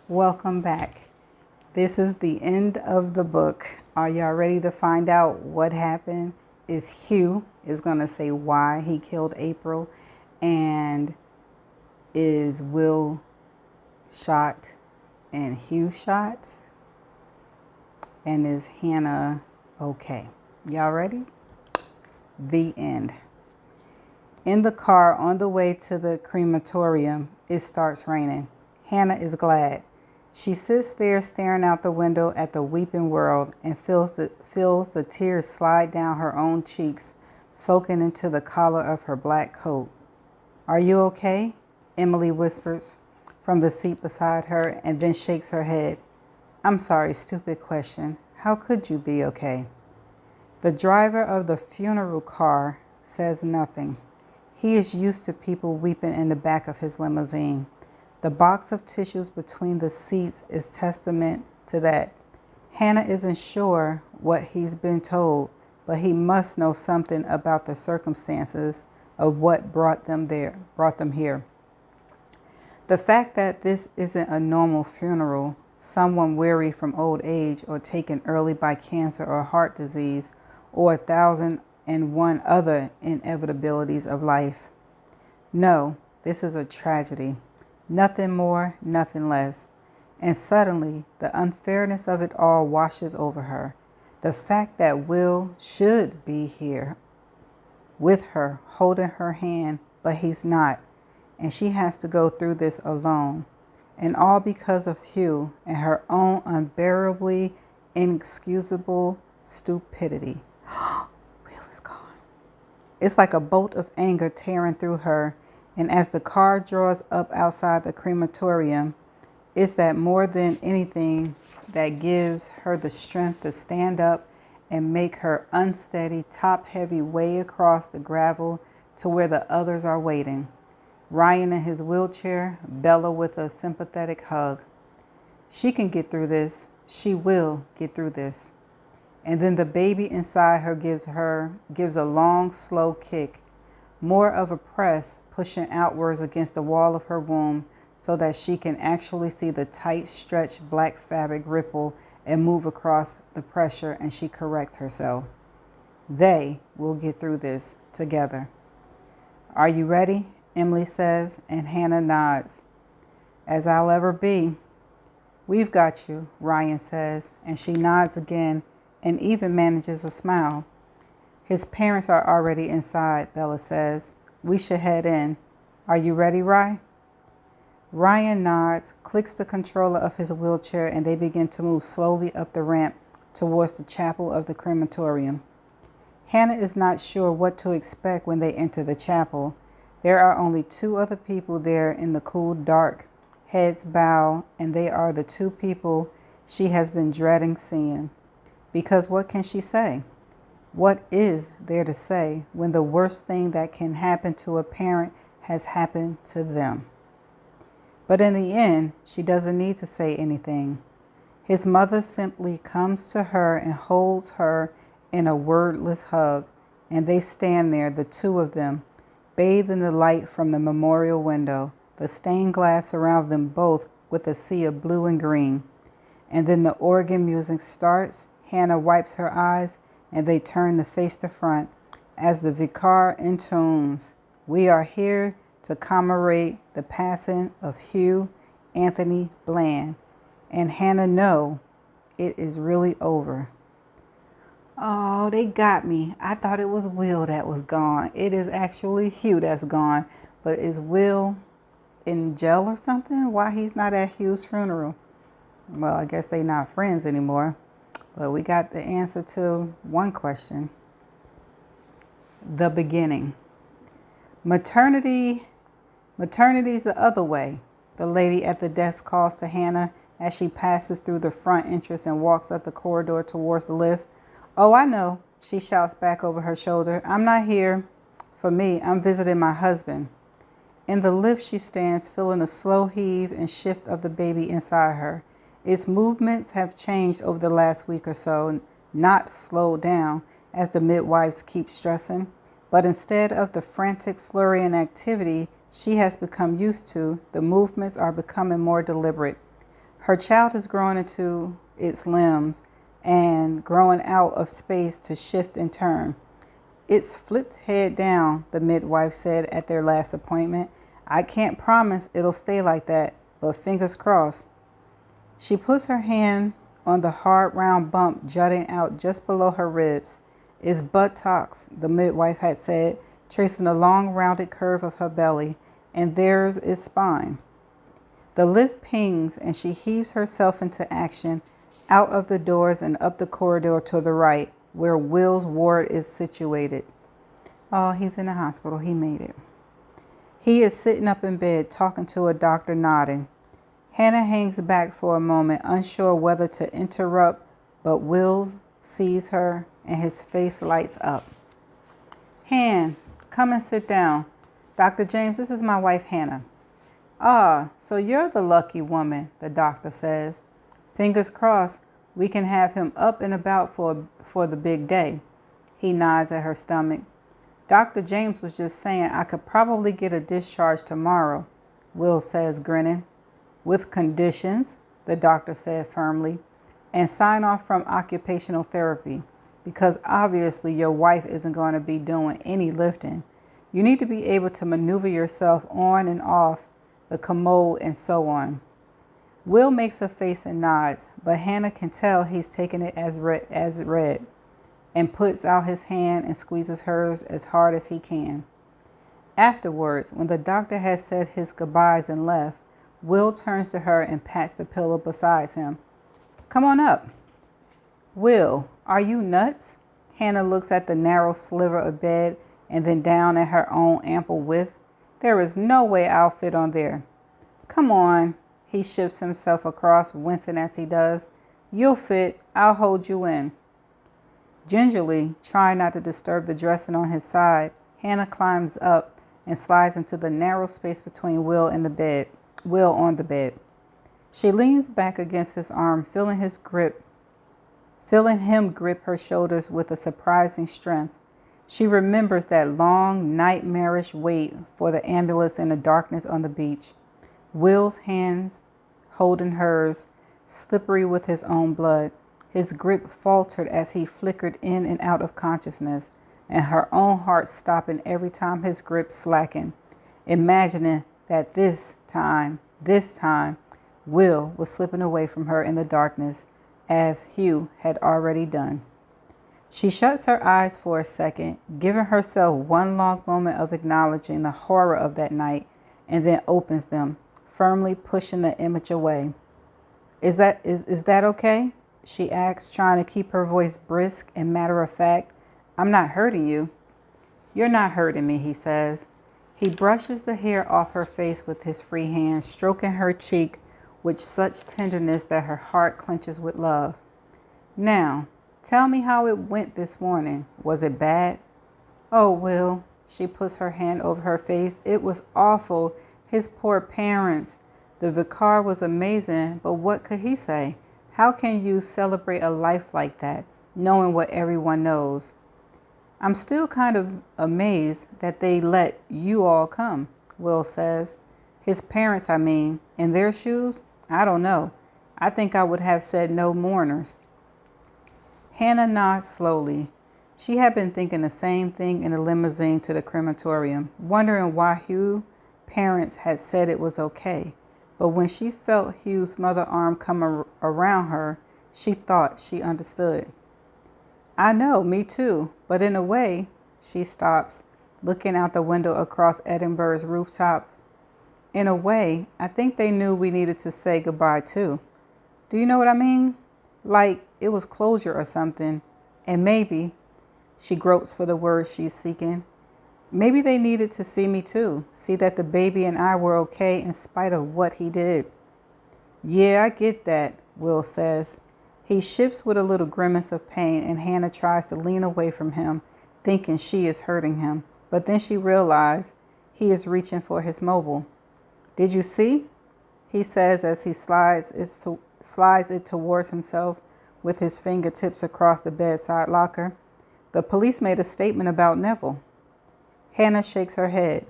Welcome back. This is the end of the book. Are y'all ready to find out what happened? If Hugh is going to say why he killed April, and is Will shot and Hugh shot? And is Hannah okay? Y'all ready? The end. In the car on the way to the crematorium, it starts raining. Hannah is glad. She sits there staring out the window at the weeping world and feels the tears slide down her own cheeks, soaking into the collar of her black coat. "Are you okay?" Emily whispers from the seat beside her and then shakes her head. "I'm sorry, stupid question. How could you be okay?" The driver of the funeral car says nothing. He is used to people weeping in the back of his limousine. The box of tissues between the seats is testament to that. Hannah isn't sure what he's been told, but he must know something about the circumstances of what brought them here. The fact that this isn't a normal funeral, someone weary from old age or taken early by cancer or heart disease, or 1,001 other inevitabilities of life. No, this is a tragedy. Nothing more, nothing less. And suddenly, the unfairness of it all washes over her. The fact that Will should be here with her, holding her hand, but he's not. And she has to go through this alone. And all because of Hugh and her own unbearably inexcusable stupidity. Will is gone. It's like a bolt of anger tearing through her. And as the car draws up outside the crematorium, it's that more than anything that gives her the strength to stand up and make her unsteady, top-heavy way across the gravel to where the others are waiting. Ryan in his wheelchair, Bella with a sympathetic hug. She can get through this. She will get through this. And then the baby inside her gives a long, slow kick, more of a press, pushing outwards against the wall of her womb so that she can actually see the tight, stretched black fabric ripple and move across the pressure, and she corrects herself. They will get through this together. "Are you ready?" Emily says, and Hannah nods. "As I'll ever be." "We've got you," Ryan says, and she nods again and even manages a smile. "His parents are already inside," Bella says. "We should head in. Are you ready, Rye?" Ryan nods, clicks the controller of his wheelchair, and they begin to move slowly up the ramp towards the chapel of the crematorium. Hannah is not sure what to expect when they enter the chapel. There are only two other people there in the cool dark. Heads bow, and they are the two people she has been dreading seeing. Because what can she say? What is there to say when the worst thing that can happen to a parent has happened to them? But in the end, she doesn't need to say anything. His mother simply comes to her and holds her in a wordless hug, and they stand there, the two of them, bathed in the light from the memorial window, the stained glass around them both with a sea of blue and green. And then the organ music starts. Hannah wipes her eyes, and they turn to face the front as the vicar intones, "We are here to commemorate the passing of Hugh Anthony Bland." And Hannah knows it is really over. Oh, they got me. I thought it was Will that was gone. It is actually Hugh that's gone. But is Will in jail or something? Why he's not at Hugh's funeral? Well, I guess they're not friends anymore. But we got the answer to one question. The beginning. Maternity's the other way, the lady at the desk calls to Hannah as she passes through the front entrance and walks up the corridor towards the lift. "Oh, I know," she shouts back over her shoulder. "I'm not here for me. I'm visiting my husband." In the lift she stands, feeling a slow heave and shift of the baby inside her. Its movements have changed over the last week or so, not slowed down, as the midwives keep stressing. But instead of the frantic flurry and activity she has become used to, the movements are becoming more deliberate. Her child is growing into its limbs and growing out of space to shift and turn. It's flipped head down, the midwife said at their last appointment. I can't promise it'll stay like that, but fingers crossed. She puts her hand on the hard round bump jutting out just below her ribs. It's buttocks, the midwife had said, tracing a long rounded curve of her belly, and there's its spine. The lift pings and she heaves herself into action, out of the doors and up the corridor to the right, where Will's ward is situated. Oh, he's in the hospital. He made it. He is sitting up in bed, talking to a doctor, nodding. Hannah hangs back for a moment, unsure whether to interrupt, but Will sees her and his face lights up. Han, come and sit down. Dr. James, this is my wife, Hannah. Ah, so you're the lucky woman, the doctor says. Fingers crossed, we can have him up and about for the big day. He nods at her stomach. Dr. James was just saying I could probably get a discharge tomorrow, Will says, grinning. With conditions, the doctor said firmly, and sign off from occupational therapy, because obviously your wife isn't going to be doing any lifting. You need to be able to maneuver yourself on and off the commode and so on. Will makes a face and nods, but Hannah can tell he's taking it as read, and puts out his hand and squeezes hers as hard as he can. Afterwards, when the doctor has said his goodbyes and left, Will turns to her and pats the pillow beside him. Come on up. Will, are you nuts? Hannah looks at the narrow sliver of bed and then down at her own ample width. There is no way I'll fit on there. Come on. He shifts himself across, wincing as he does. You'll fit. I'll hold you in. Gingerly, trying not to disturb the dressing on his side, Hannah climbs up and slides into the narrow space between Will on the bed. She leans back against his arm, feeling him grip her shoulders with a surprising strength. She remembers that long, nightmarish wait for the ambulance in the darkness on the beach. Will's hands holding hers, slippery with his own blood. His grip faltered as he flickered in and out of consciousness, and her own heart stopping every time his grip slackened, imagining that this time, Will was slipping away from her in the darkness, as Hugh had already done. She shuts her eyes for a second, giving herself one long moment of acknowledging the horror of that night, and then opens them, firmly pushing the image away. Is that okay? She asks, trying to keep her voice brisk and matter of fact. I'm not hurting you. You're not hurting me, he says. He brushes the hair off her face with his free hand, stroking her cheek with such tenderness that her heart clenches with love. Now, tell me how it went this morning. Was it bad? Oh, Will, she puts her hand over her face. It was awful. His poor parents. The vicar was amazing, but what could he say? How can you celebrate a life like that, knowing what everyone knows? I'm still kind of amazed that they let you all come, Will says. His parents, I mean, in their shoes? I don't know. I think I would have said no mourners. Hannah nods slowly. She had been thinking the same thing in the limousine to the crematorium, wondering why Hugh's parents had said it was okay. But when she felt Hugh's mother's arm come around her, she thought she understood. I know, me too, but in a way, she stops, looking out the window across Edinburgh's rooftops. In a way, I think they knew we needed to say goodbye too. Do you know what I mean? Like it was closure or something. And maybe, she gropes for the word she's seeking, maybe they needed to see me too, see that the baby and I were okay in spite of what he did. Yeah, I get that, Will says. He shifts with a little grimace of pain, and Hannah tries to lean away from him, thinking she is hurting him. But then she realizes he is reaching for his mobile. Did you see? He says as he slides it towards himself with his fingertips across the bedside locker. The police made a statement about Neville. Hannah shakes her head.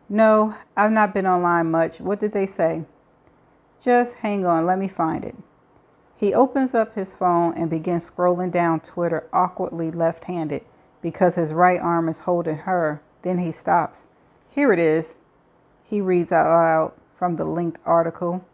No, I've not been online much. What did they say? Just hang on, let me find it. He opens up his phone and begins scrolling down Twitter awkwardly left-handed because his right arm is holding her. Then he stops. Here it is. He reads out loud from the linked article.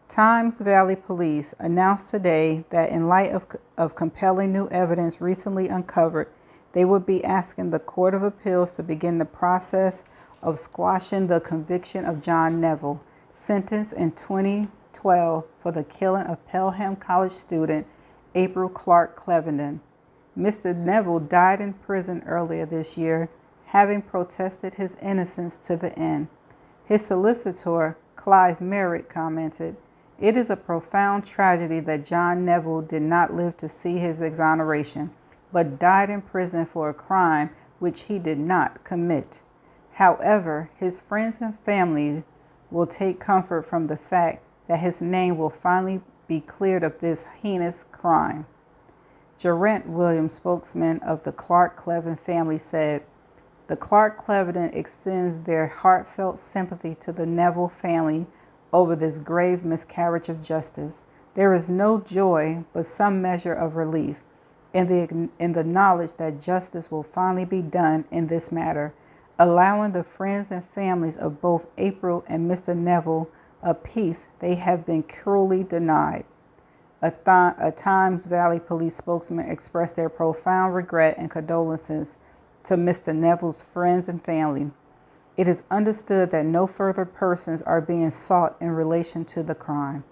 Times Valley Police announced today that in light of compelling new evidence recently uncovered, they would be asking the Court of Appeals to begin the process of squashing the conviction of John Neville, sentenced in 2012 for the killing of Pelham College student April Clark Clevenden. Mr. Neville died in prison earlier this year, having protested his innocence to the end. His solicitor, Clive Merritt, commented, "It is a profound tragedy that John Neville did not live to see his exoneration, but died in prison for a crime which he did not commit. However, his friends and family will take comfort from the fact that his name will finally be cleared of this heinous crime." Geraint Williams, spokesman of the Clark Clevenden family, said, "The Clark Clevenden extends their heartfelt sympathy to the Neville family over this grave miscarriage of justice. There is no joy but some measure of relief in the knowledge that justice will finally be done in this matter, allowing the friends and families of both April and Mr. Neville a peace they have been cruelly denied." A Times Valley Police spokesman expressed their profound regret and condolences to Mr. Neville's friends and family. "It is understood that no further persons are being sought in relation to the crime."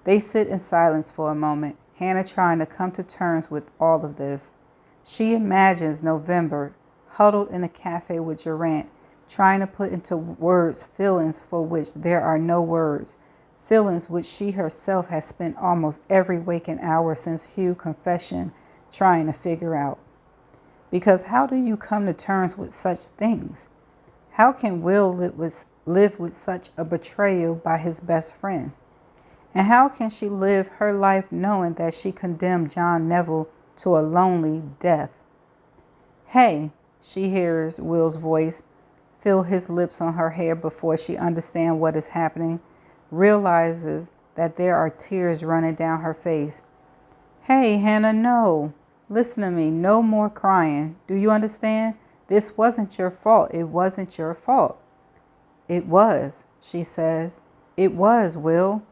They sit in silence for a moment, Hannah trying to come to terms with all of this. She imagines November huddled in a cafe with Geraint, trying to put into words feelings for which there are no words, feelings which she herself has spent almost every waking hour since Hugh's confession trying to figure out. Because how do you come to terms with such things? How can Will live with such a betrayal by his best friend? And how can she live her life knowing that she condemned John Neville to a lonely death? "Hey," she hears Will's voice, feel his lips on her hair before she understands what is happening, realizes that there are tears running down her face. "Hey, Hannah, no. Listen to me. No more crying. Do you understand? This wasn't your fault. It wasn't your fault." "It was," she says. "It was, Will.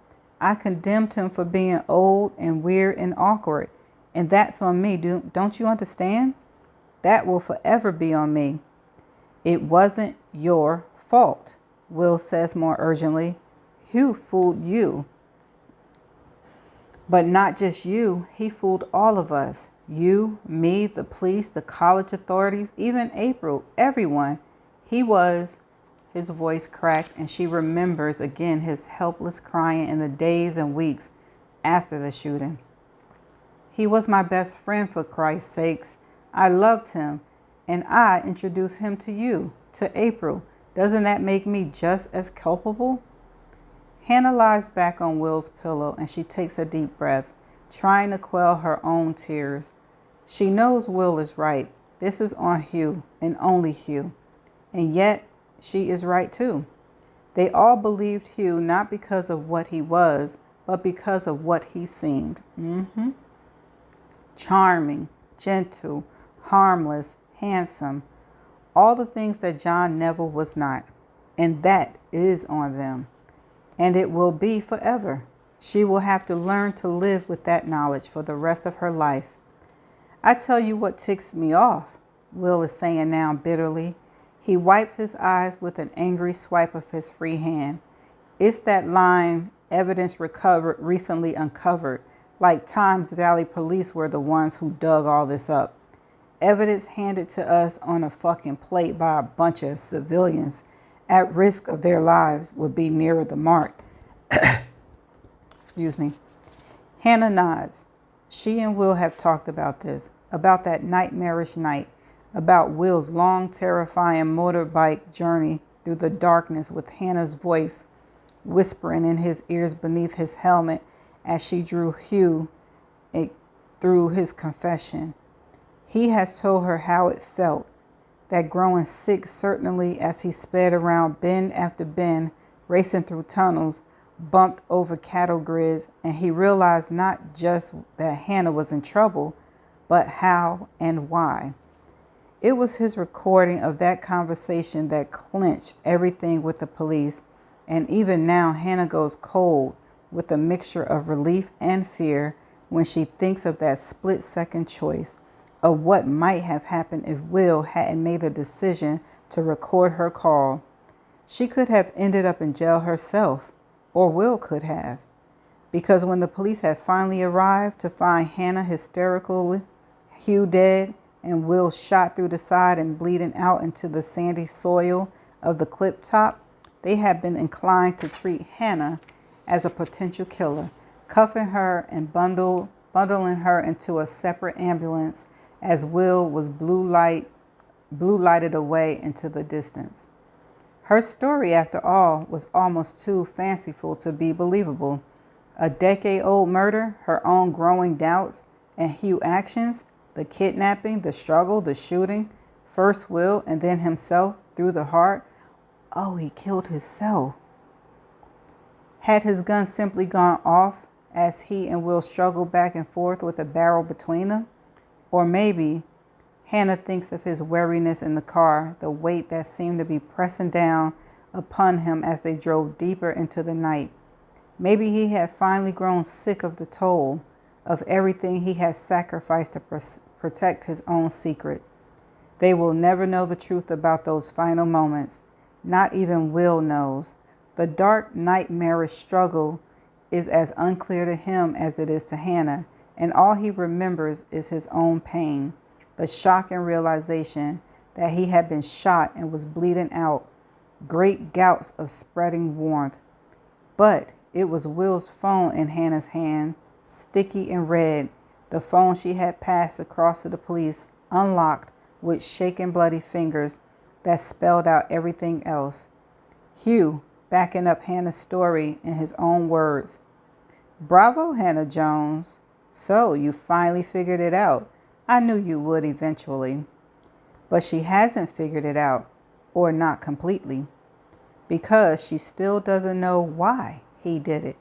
I condemned him for being old and weird and awkward, and that's on me. Don't you understand? That will forever be on me." "It wasn't your fault," Will says more urgently. "Hugh fooled you. But not just you. He fooled all of us. You, me, the police, the college authorities, even April, everyone. He was..." His voice cracked, and she remembers again his helpless crying in the days and weeks after the shooting. "He was my best friend, for Christ's sakes. I loved him, and I introduced him to you, to April. Doesn't that make me just as culpable?" Hannah lies back on Will's pillow and she takes a deep breath, trying to quell her own tears. She knows Will is right. This is on Hugh and only Hugh. And yet, she is right too. They all believed Hugh not because of what he was, but because of what he seemed. Charming, gentle, harmless, handsome. All the things that John Neville was not. And that is on them. And it will be forever. She will have to learn to live with that knowledge for the rest of her life. "I tell you what ticks me off," Will is saying now bitterly. He wipes his eyes with an angry swipe of his free hand. "It's that line, evidence recovered, recently uncovered, like Times Valley Police were the ones who dug all this up. Evidence handed to us on a fucking plate by a bunch of civilians at risk of their lives would be nearer the mark." Excuse me. Hannah nods. She and Will have talked about this, about that nightmarish night, about Will's long, terrifying motorbike journey through the darkness with Hannah's voice whispering in his ears beneath his helmet as she drew Hugh through his confession. He has told her how it felt, that growing sick certainly as he sped around bend after bend, racing through tunnels, bumped over cattle grids, and he realized not just that Hannah was in trouble, but how and why. It was his recording of that conversation that clinched everything with the police, and even now Hannah goes cold with a mixture of relief and fear when she thinks of that split-second choice of what might have happened if Will hadn't made the decision to record her call. She could have ended up in jail herself, or Will could have, because when the police had finally arrived to find Hannah hysterical, Hugh dead, and Will shot through the side and bleeding out into the sandy soil of the cliff top, they had been inclined to treat Hannah as a potential killer, cuffing her and bundling her into a separate ambulance as Will was blue lighted away into the distance. Her story, after all, was almost too fanciful to be believable. A decade-old murder, her own growing doubts, and Hugh's actions, the kidnapping, the struggle, the shooting, first Will and then himself through the heart. Oh, he killed himself. Had his gun simply gone off as he and Will struggled back and forth with a barrel between them? Or maybe Hannah thinks of his weariness in the car, the weight that seemed to be pressing down upon him as they drove deeper into the night. Maybe he had finally grown sick of the toll of everything he had sacrificed to protect his own secret. They will never know the truth about those final moments. Not even Will knows. The dark, nightmarish struggle is as unclear to him as it is to Hannah, and all he remembers is his own pain, the shock and realization that he had been shot and was bleeding out, great gouts of spreading warmth. But it was Will's phone in Hannah's hand, sticky and red, the phone she had passed across to the police, unlocked with shaking bloody fingers that spelled out everything else. Hugh, backing up Hannah's story in his own words. Bravo, Hannah Jones. So you finally figured it out. I knew you would eventually. But she hasn't figured it out, or not completely, because she still doesn't know why he did it.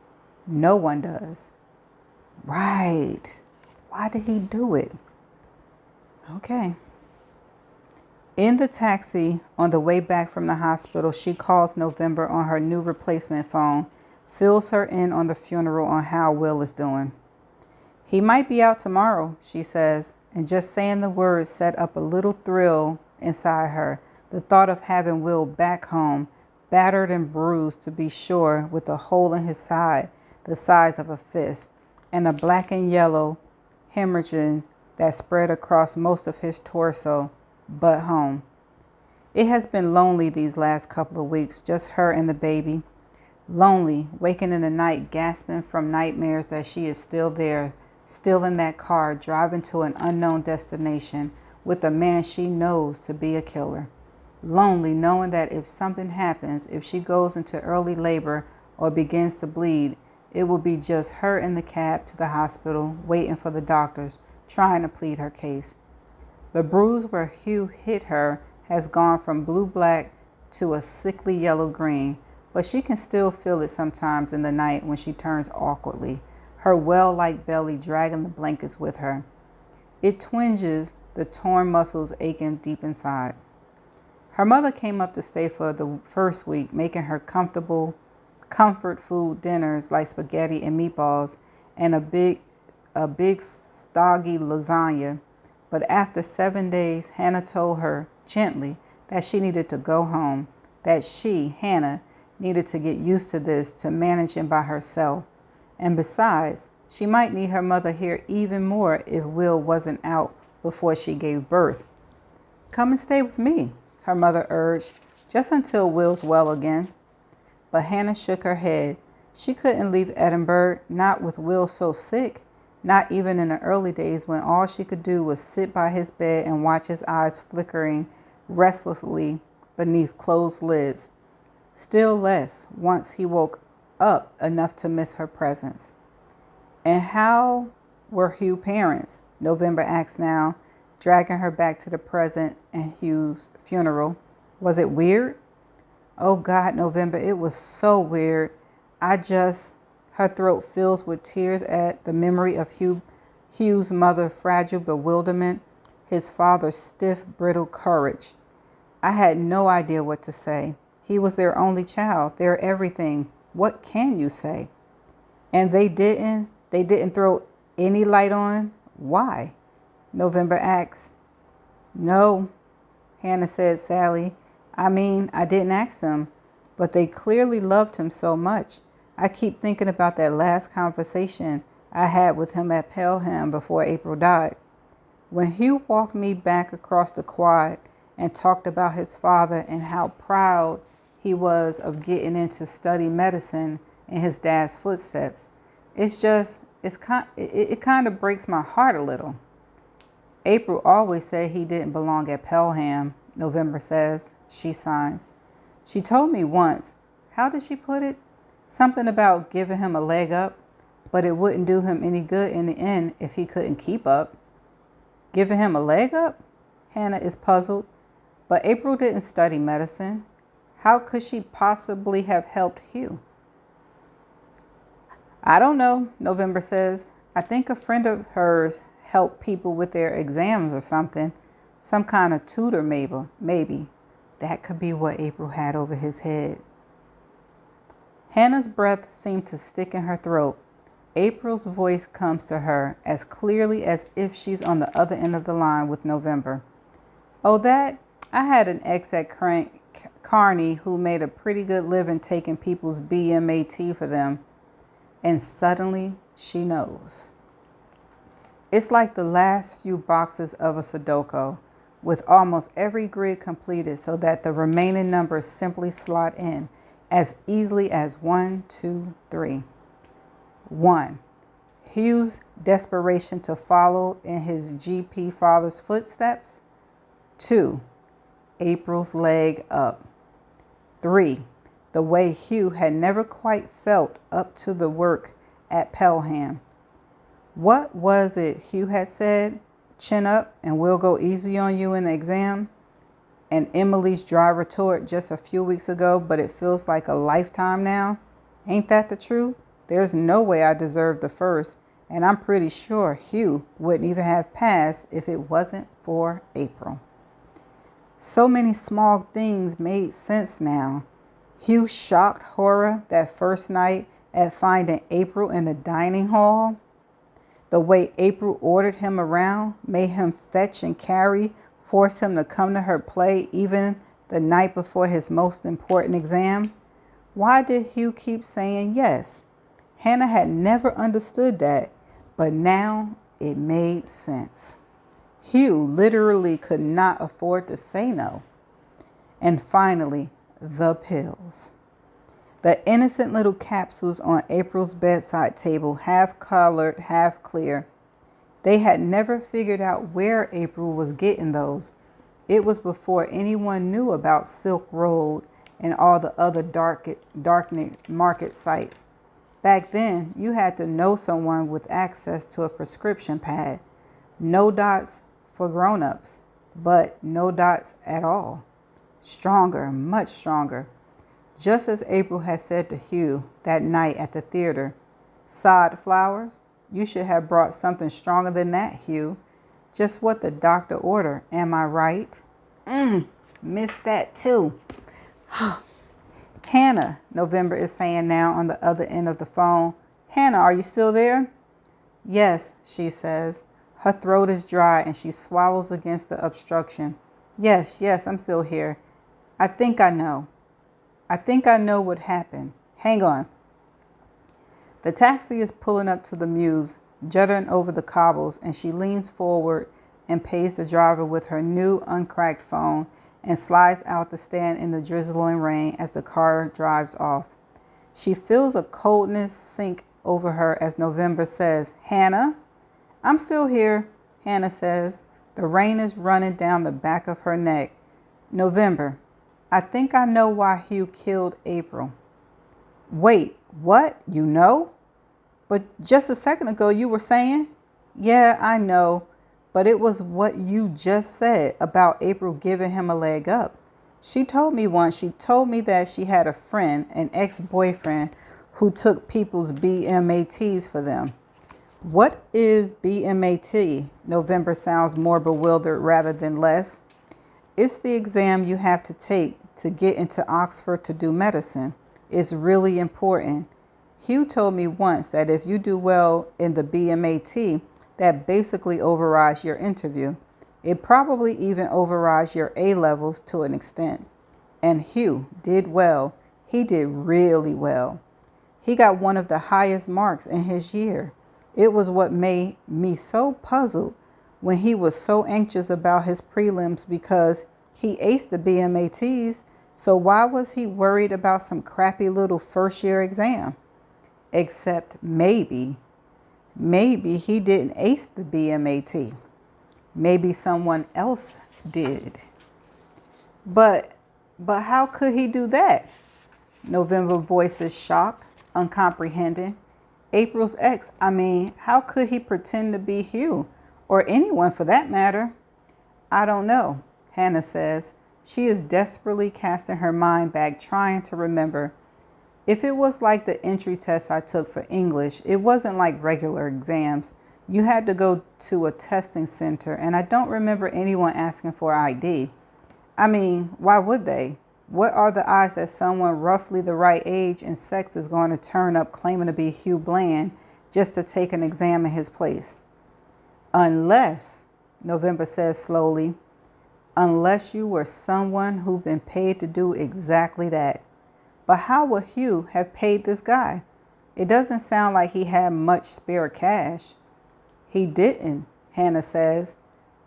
No one does. Right. Why did he do it? Okay. In the taxi on the way back from the hospital, she calls November on her new replacement phone, fills her in on the funeral on how Will is doing. He might be out tomorrow, she says, and just saying the words set up a little thrill inside her. The thought of having Will back home, battered and bruised to be sure, with a hole in his side the size of a fist, and a black and yellow hemorrhaging that spread across most of his torso, but home. It has been lonely these last couple of weeks, just her and the baby. Lonely, waking in the night, gasping from nightmares that she is still there, still in that car, driving to an unknown destination with a man she knows to be a killer. Lonely, knowing that if something happens, if she goes into early labor or begins to bleed, it will be just her in the cab to the hospital, waiting for the doctors, trying to plead her case. The bruise where Hugh hit her has gone from blue-black to a sickly yellow-green, but she can still feel it sometimes in the night when she turns awkwardly, her well-like belly dragging the blankets with her. It twinges, the torn muscles aching deep inside. Her mother came up to stay for the first week, making her comfort food dinners like spaghetti and meatballs and a big stoggy lasagna. But after 7 days, Hannah told her gently that she needed to go home, that she, Hannah, needed to get used to this, to managing by herself. And besides, she might need her mother here even more if Will wasn't out before she gave birth. Come and stay with me, her mother urged, just until Will's well again. But Hannah shook her head. She couldn't leave Edinburgh, not with Will so sick, not even in the early days when all she could do was sit by his bed and watch his eyes flickering restlessly beneath closed lids. Still less once he woke up enough to miss her presence. And how were Hugh's parents? November asked now, dragging her back to the present and Hugh's funeral. Was it weird? Oh God, November, it was so weird. Her throat fills with tears at the memory of Hugh's mother's fragile bewilderment, his father's stiff, brittle courage. I had no idea what to say. He was their only child, their everything. What can you say? And they didn't throw any light on? Why? November asked. No, Hannah said sadly. I didn't ask them, but they clearly loved him so much. I keep thinking about that last conversation I had with him at Pelham before April died. When Hugh walked me back across the quad and talked about his father and how proud he was of getting into study medicine in his dad's footsteps, it kind of breaks my heart a little. April always said he didn't belong at Pelham, November says. She signs. She told me once, how did she put it? Something about giving him a leg up, but it wouldn't do him any good in the end if he couldn't keep up. Giving him a leg up? Hannah is puzzled. But April didn't study medicine. How could she possibly have helped Hugh? I don't know, November says. I think a friend of hers helped people with their exams or something. Some kind of tutor, maybe. That could be what April had over his head. Hannah's breath seemed to stick in her throat. April's voice comes to her as clearly as if she's on the other end of the line with November. Oh, I had an ex at Kearney who made a pretty good living taking people's BMAT for them. And suddenly she knows. It's like the last few boxes of a Sudoku, with almost every grid completed so that the remaining numbers simply slot in as easily as 1, 2, 3. 1. Hugh's desperation to follow in his GP father's footsteps. 2. April's leg up. 3. The way Hugh had never quite felt up to the work at Pelham. What was it Hugh had said? Chin up and we'll go easy on you in the exam? And Emily's dry retort just a few weeks ago, but it feels like a lifetime now. Ain't that the truth? There's no way I deserve the first, and I'm pretty sure Hugh wouldn't even have passed if it wasn't for April. So many small things made sense now. Hugh's shocked horror that first night at finding April in the dining hall. The way April ordered him around, made him fetch and carry, forced him to come to her play even the night before his most important exam. Why did Hugh keep saying yes? Hannah had never understood that, but now it made sense. Hugh literally could not afford to say no. And finally, the pills. The innocent little capsules on April's bedside table, half colored, half clear. They had never figured out where April was getting those. It was before anyone knew about Silk Road and all the other dark market sites. Back then, you had to know someone with access to a prescription pad. No dots for grown-ups, but no dots at all. Stronger, much stronger. Just as April had said to Hugh that night at the theater, "Sod flowers? You should have brought something stronger than that, Hugh. Just what the doctor ordered, am I right?" Missed that too. Hannah, November is saying now on the other end of the phone. Hannah, are you still there? Yes, she says. Her throat is dry and she swallows against the obstruction. Yes, I'm still here. I think I know what happened. Hang on. The taxi is pulling up to the Mews, juddering over the cobbles, and she leans forward and pays the driver with her new uncracked phone and slides out to stand in the drizzling rain as the car drives off. She feels a coldness sink over her as November says, "Hannah?" "I'm still here," Hannah says. The rain is running down the back of her neck. "November, I think I know why Hugh killed April." "Wait, what? You know? But just a second ago you were saying..." "Yeah, I know, but it was what you just said about April giving him a leg up. She told me once, she told me that she had a friend, an ex-boyfriend, who took people's BMATs for them. What is BMAT? November sounds more bewildered rather than less. It's the exam you have to take to get into Oxford to do medicine. It's really important. Hugh told me once that if you do well in the BMAT, that basically overrides your interview. It probably even overrides your A levels to an extent. And Hugh did well. He did really well. He got one of the highest marks in his year. It was what made me so puzzled when he was so anxious about his prelims because he aced the BMATs. So why was he worried about some crappy little first year exam? Except maybe he didn't ace the BMAT. Maybe someone else did. But how could he do that? November voices shocked, uncomprehending. April's ex, how could he pretend to be Hugh? Or anyone for that matter? I don't know, Hannah says. She is desperately casting her mind back, trying to remember. If it was like the entry test I took for English, it wasn't like regular exams. You had to go to a testing center, and I don't remember anyone asking for ID. Why would they? What are the odds that someone roughly the right age and sex is going to turn up claiming to be Hugh Bland just to take an exam in his place? Unless, November says slowly, unless you were someone who'd been paid to do exactly that. But how would Hugh have paid this guy? It doesn't sound like he had much spare cash. He didn't, Hannah says,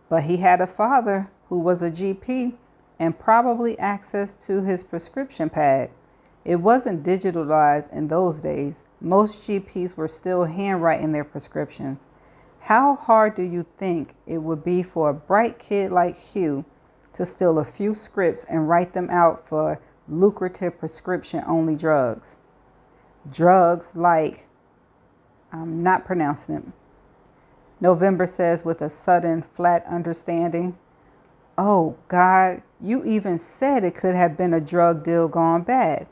but he had a father who was a GP and probably access to his prescription pad. It wasn't digitalized in those days. Most GPs were still handwriting their prescriptions. How hard do you think it would be for a bright kid like Hugh to steal a few scripts and write them out for lucrative prescription-only drugs? Drugs like, I'm not pronouncing it. November says with a sudden flat understanding. Oh, God, you even said it could have been a drug deal gone bad.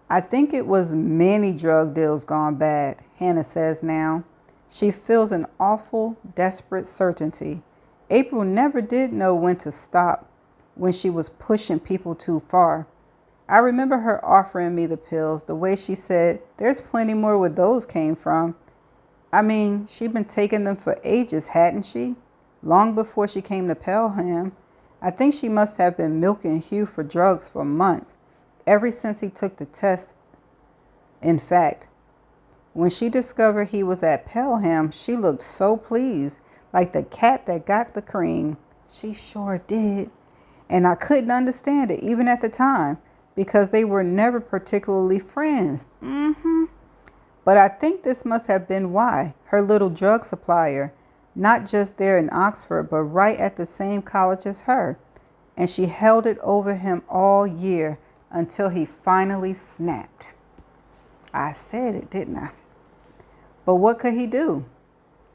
I think it was many drug deals gone bad, Hannah says now. She feels an awful, desperate certainty. April never did know when to stop when she was pushing people too far. I remember her offering me the pills, the way she said, there's plenty more where those came from. She'd been taking them for ages, hadn't she? Long before she came to Pelham. I think she must have been milking Hugh for drugs for months, ever since he took the test. In fact, when she discovered he was at Pelham, she looked so pleased, like the cat that got the cream. She sure did. And I couldn't understand it, even at the time, because they were never particularly friends. But I think this must have been why. Her little drug supplier, not just there in Oxford, but right at the same college as her. And she held it over him all year until he finally snapped. I said it, didn't I? But what could he do?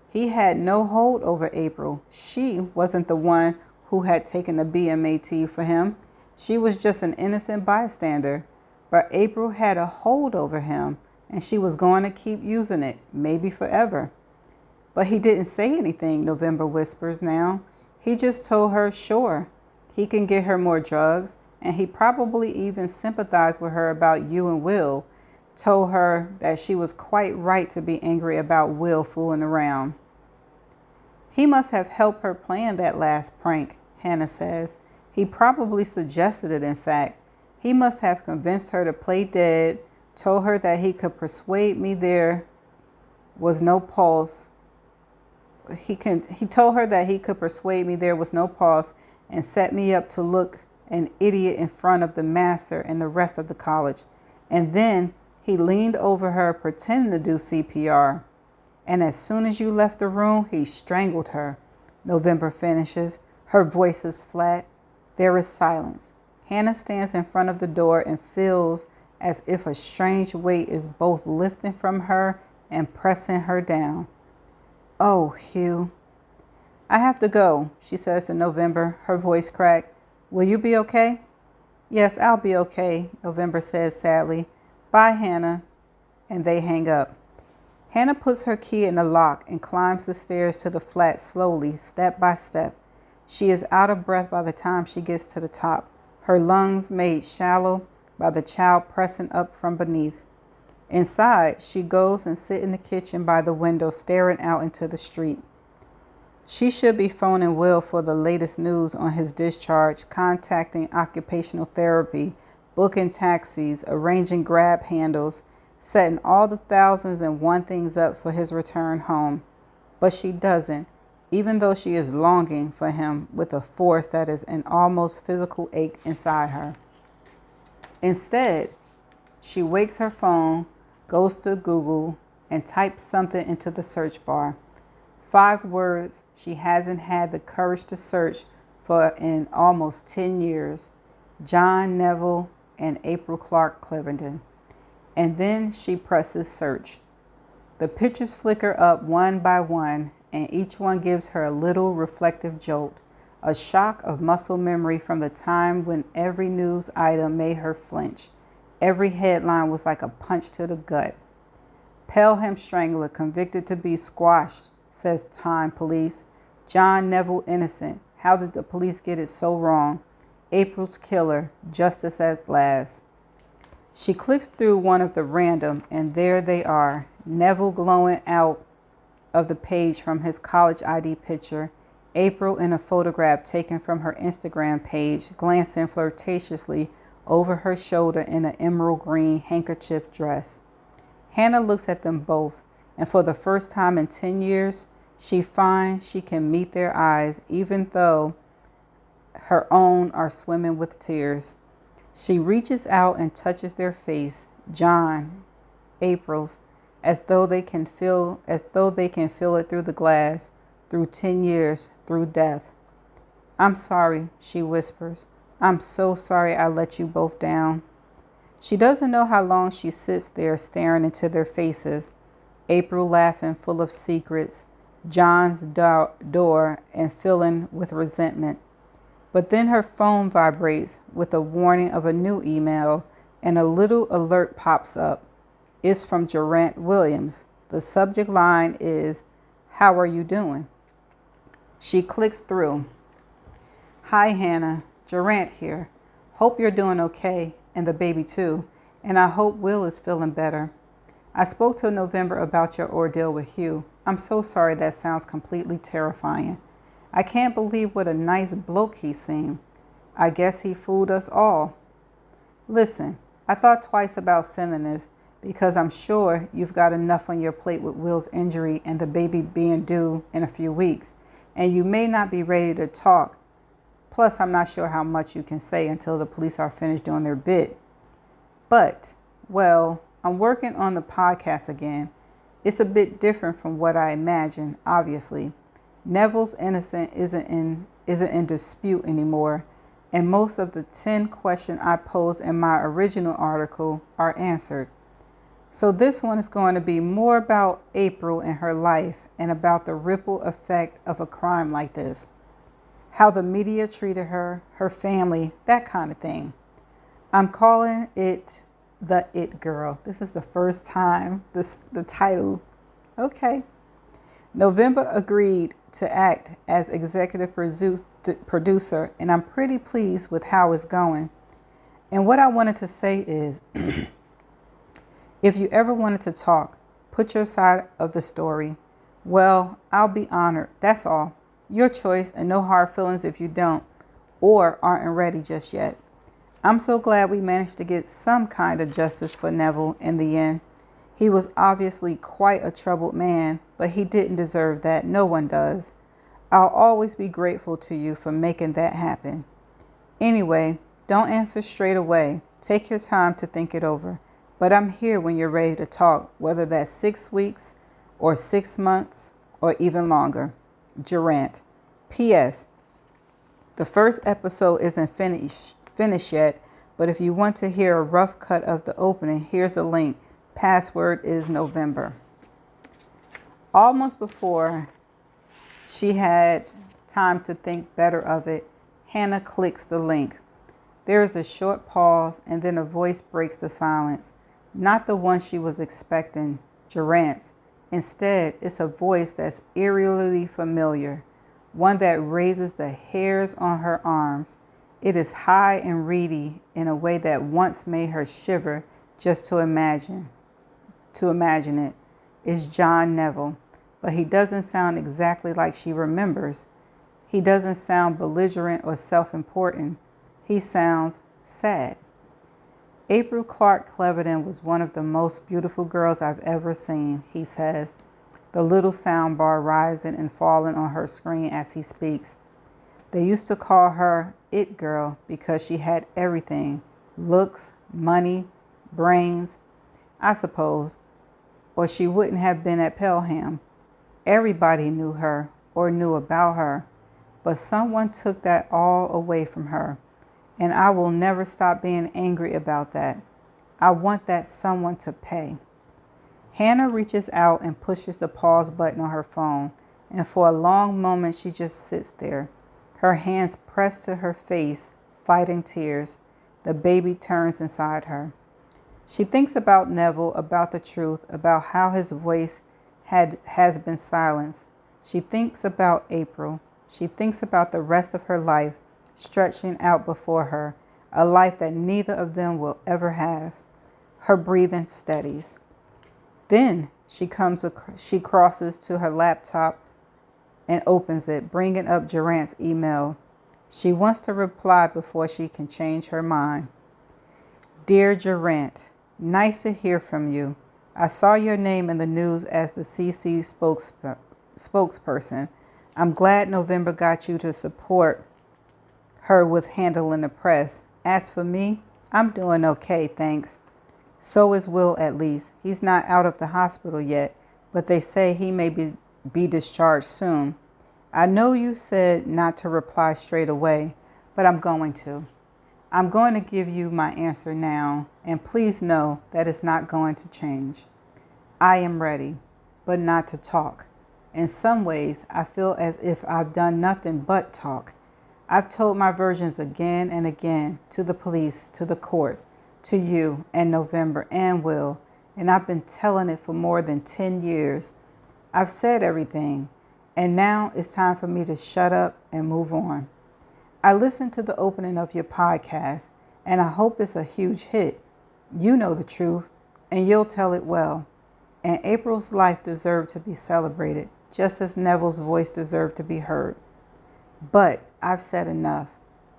He had no hold over April. She wasn't the one who had taken the BMAT for him. She was just an innocent bystander. But April had a hold over him, and she was going to keep using it, maybe forever. But he didn't say anything, November whispers now. He just told her, sure, he can get her more drugs, and he probably even sympathized with her about you and Will, told her that she was quite right to be angry about Will fooling around. He must have helped her plan that last prank, Hannah says. He probably suggested it, in fact. He must have convinced her to play dead, told her that he could persuade me there was no pulse. He told her that he could persuade me there was no pulse and set me up to look an idiot in front of the master and the rest of the college. And then he leaned over her pretending to do CPR. And as soon as you left the room, he strangled her. November finishes. Her voice is flat. There is silence. Hannah stands in front of the door and feels as if a strange weight is both lifting from her and pressing her down. Oh, Hugh. I have to go, she says to November, her voice cracked. Will you be okay? Yes, I'll be okay, November says sadly. Bye, Hannah. and they hang up. Hannah puts her key in the lock and climbs the stairs to the flat slowly, step by step. She is out of breath by the time she gets to the top, her lungs made shallow by the child pressing up from beneath. Inside, she goes and sits in the kitchen by the window, staring out into the street. She should be phoning Will for the latest news on his discharge, contacting occupational therapy, booking taxis, arranging grab handles, setting all the thousands and one things up for his return home. But she doesn't, even though she is longing for him with a force that is an almost physical ache inside her. Instead, she wakes her phone, goes to Google, and types something into the search bar. 5 words she hasn't had the courage to search for in almost 10 years. John Neville and April Clark Clivenden. And then she presses search. The pictures flicker up one by one, and each one gives her a little reflective jolt, a shock of muscle memory from the time when every news item made her flinch. Every headline was like a punch to the gut. Pelham strangler convicted to be squashed, says Time Police. John Neville innocent. How did the police get it so wrong? April's killer, justice at last. She clicks through one of the random, and there they are. Neville glowing out of the page from his college ID picture. April in a photograph taken from her Instagram page, glancing flirtatiously over her shoulder in an emerald green handkerchief dress. Hannah looks at them both, and for the first time in 10 years, she finds she can meet their eyes, even though her own are swimming with tears. She reaches out and touches their face, John, April's, as though they can feel it through the glass, through 10 years, through death. I'm sorry, she whispers. I'm so sorry I let you both down. She doesn't know how long she sits there staring into their faces, April laughing full of secrets, John's door and filling with resentment. But then her phone vibrates with a warning of a new email, and a little alert pops up. It's from Durant Williams. The subject line is, "How are you doing?" She clicks through. Hi, Hannah. Durant here. Hope you're doing okay, and the baby too, and I hope Will is feeling better. I spoke to November about your ordeal with Hugh. I'm so sorry that sounds completely terrifying. I can't believe what a nice bloke he seemed. I guess he fooled us all. Listen, I thought twice about sending this because I'm sure you've got enough on your plate with Will's injury and the baby being due in a few weeks, and you may not be ready to talk. Plus, I'm not sure how much you can say until the police are finished doing their bit. But, well, I'm working on the podcast again. It's a bit different from what I imagined, obviously. Neville's innocence isn't in dispute anymore, and most of the 10 questions I posed in my original article are answered. So this one is going to be more about April and her life and about the ripple effect of a crime like this. How the media treated her, her family, that kind of thing. I'm calling it The It Girl. This is the first time the title. Okay. November agreed to act as executive producer, and I'm pretty pleased with how it's going. And what I wanted to say is, if you ever wanted to talk, put your side of the story. Well, I'll be honored. That's all. Your choice, and no hard feelings if you don't or aren't ready just yet. I'm so glad we managed to get some kind of justice for Neville in the end. He was obviously quite a troubled man, but he didn't deserve that. No one does. I'll always be grateful to you for making that happen. Anyway, don't answer straight away. Take your time to think it over. But I'm here when you're ready to talk, whether that's 6 weeks or 6 months or even longer. Durant. P.S. The first episode isn't finished yet, but if you want to hear a rough cut of the opening, here's a link. Password is November. Almost before she had time to think better of it, Hannah clicks the link. There is a short pause, and then a voice breaks the silence. not the one she was expecting, Durant's. Instead, it's a voice that's eerily familiar, one that raises the hairs on her arms. It is high and reedy in a way that once made her shiver just to imagine. It. It's John Neville, but he doesn't sound exactly like she remembers. He doesn't sound belligerent or self-important. He sounds sad. April Clark Cleverton was one of the most beautiful girls I've ever seen, he says, the little sound bar rising and falling on her screen as he speaks. They used to call her It Girl because she had everything, looks, money, brains, I suppose, or she wouldn't have been at Pelham. Everybody knew her or knew about her, but someone took that all away from her. And I will never stop being angry about that. I want that someone to pay. Hannah reaches out and pushes the pause button on her phone, and for a long moment she just sits there, her hands pressed to her face, fighting tears. The baby turns inside her. She thinks about Neville, about the truth, about how his voice has been silenced. She thinks about April. She thinks about the rest of her life stretching out before her, a life that neither of them will ever have. Her breathing steadies. Then she crosses to her laptop and opens it, bringing up Durant's email. She wants to reply before she can change her mind. Dear Durant, nice to hear from you. I saw your name in the news as the CC spokesperson. I'm glad November got you to support her with handling the press. As for me, I'm doing okay, thanks. So is Will, at least. He's not out of the hospital yet, but they say he may be discharged soon. I know you said not to reply straight away, but I'm going to. I'm going to give you my answer now, and please know that it's not going to change. I am ready, but not to talk. In some ways, I feel as if I've done nothing but talk. I've told my versions again and again to the police, to the courts, to you and November and Will, and I've been telling it for more than 10 years. I've said everything, and now it's time for me to shut up and move on. I listened to the opening of your podcast, and I hope it's a huge hit. You know the truth, and you'll tell it well. And April's life deserved to be celebrated, just as Neville's voice deserved to be heard. But I've said enough.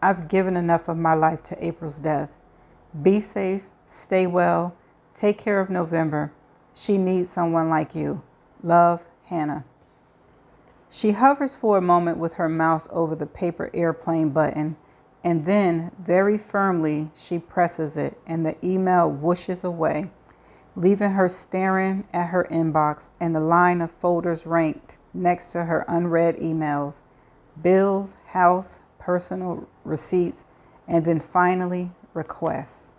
I've given enough of my life to April's death. Be safe, stay well, take care of November. She needs someone like you. Love, Hannah. She hovers for a moment with her mouse over the paper airplane button, and then, very firmly, she presses it, and the email whooshes away, leaving her staring at her inbox and the line of folders ranked next to her unread emails. Bills, house, personal receipts, and then finally, requests.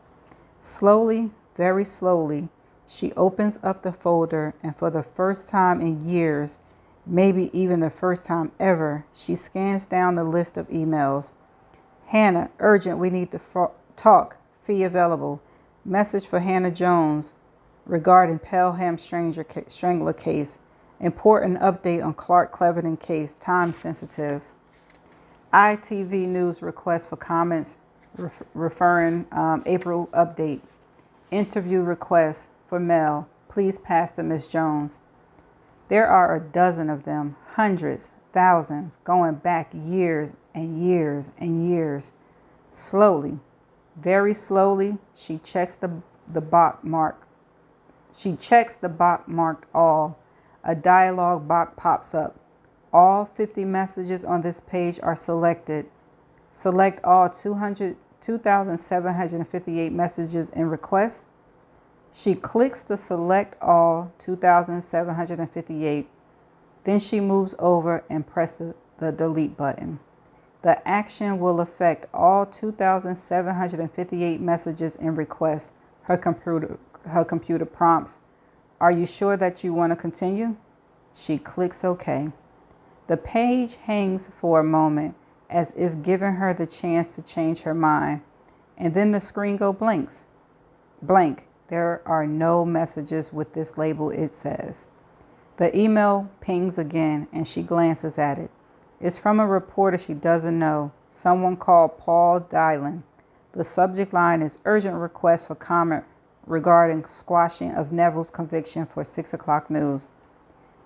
Slowly, very slowly, she opens up the folder, and for the first time in years, maybe even the first time ever, she scans down the list of emails. Hannah, urgent, we need to talk. Fee available. Message for Hannah Jones regarding Pelham Strangler case. Important update on Clark Cleverton case, time sensitive. ITV News request for comments referring April update. Interview request for Mel. Please pass to Miss Jones. There are a dozen of them, hundreds, thousands, going back years and years and years. Slowly, very slowly, she checks the box mark. She checks the box marked all. A dialog box pops up. All 50 messages on this page are selected. Select all 2,758 messages in request. She clicks the select all 2,758. Then she moves over and presses the delete button. The action will affect all 2,758 messages in request. Her computer prompts, "Are you sure that you want to continue?" She clicks OK. The page hangs for a moment as if giving her the chance to change her mind. And then the screen goes blank. There are no messages with this label, it says. The email pings again and she glances at it. It's from a reporter she doesn't know, someone called Paul Dylan. The subject line is urgent request for comment regarding squashing of Neville's conviction for 6 o'clock news.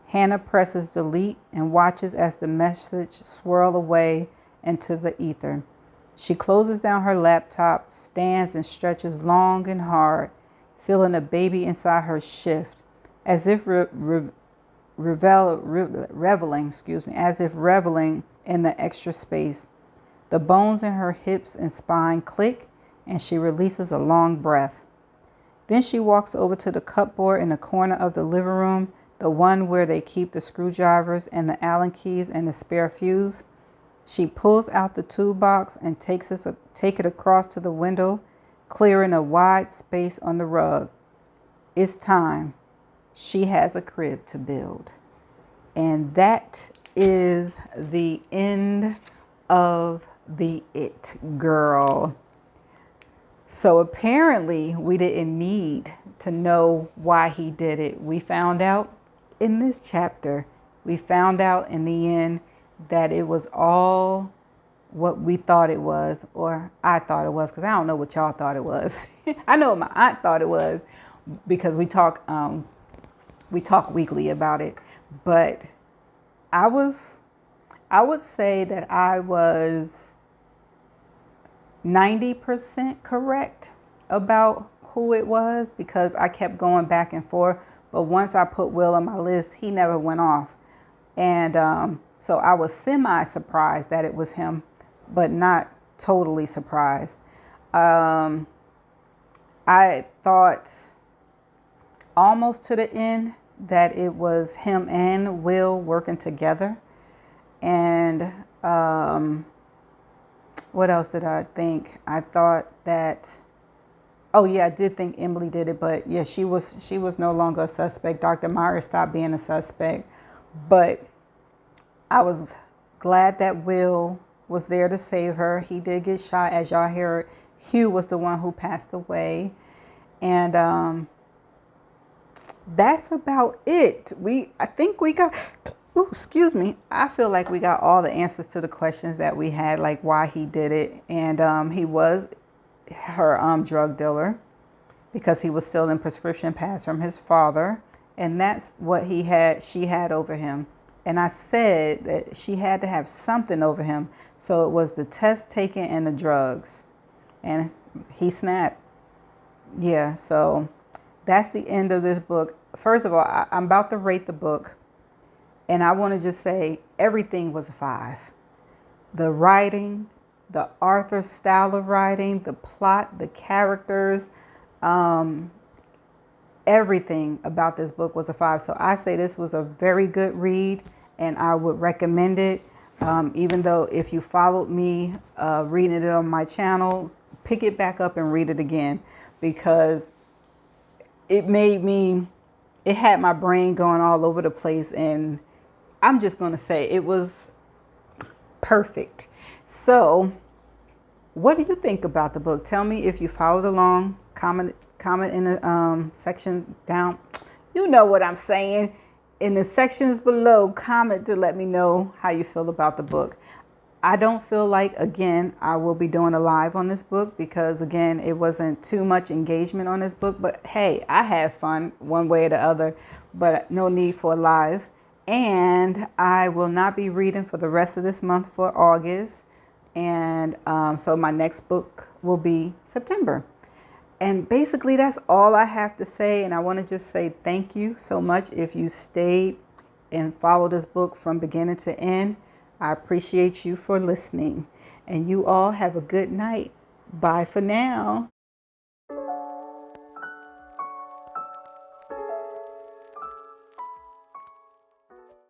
Hannah presses delete and watches as the message swirls away into the ether. She closes down her laptop, stands and stretches long and hard, feeling a baby inside her shift, as if reveling in the extra space. The bones in her hips and spine click, and she releases a long breath. Then she walks over to the cupboard in the corner of the living room, the one where they keep the screwdrivers and the Allen keys and the spare fuse. She pulls out the toolbox and take it across to the window, clearing a wide space on the rug. It's time. She has a crib to build. And that is the end of the It Girl. So apparently we didn't need to know why he did it. We found out in this chapter, we found out in the end that it was all what we thought it was, or I thought it was, because I don't know what y'all thought it was. I know what my aunt thought it was because we talk weekly about it. But I would say that I was 90% correct about who it was because I kept going back and forth. But once I put Will on my list, he never went off. And so I was semi-surprised that it was him, but not totally surprised. I thought almost to the end that it was him and Will working together. And what else did I think? I thought that, oh yeah, I did think Emily did it, but yeah, she was no longer a suspect. Dr. Myers stopped being a suspect. But I was glad that Will was there to save her. He did get shot, as y'all heard. Hugh was the one who passed away. And that's about it. I think we got, I feel like we got all the answers to the questions that we had, like why he did it. And he was her drug dealer because he was still in prescription pads from his father. And that's what she had over him. And I said that she had to have something over him. So it was the test taken and the drugs. And he snapped. Yeah, so that's the end of this book. First of all, I'm about to rate the book. And I want to just say everything was a 5. The writing, the Arthur style of writing, the plot, the characters, everything about this book was a 5. So I say this was a very good read and I would recommend it. Even though if you followed me reading it on my channel, pick it back up and read it again because it had my brain going all over the place. And I'm just going to say it was perfect. So what do you think about the book? Tell me if you followed along. Comment in the section down. You know what I'm saying. In the sections below, comment to let me know how you feel about the book. I don't feel like, again, I will be doing a live on this book because, again, it wasn't too much engagement on this book. But, hey, I had fun one way or the other, but no need for a live. And I will not be reading for the rest of this month for August. And so my next book will be September. And basically, that's all I have to say. And I want to just say thank you so much if you stayed and followed this book from beginning to end. I appreciate you for listening. And you all have a good night. Bye for now.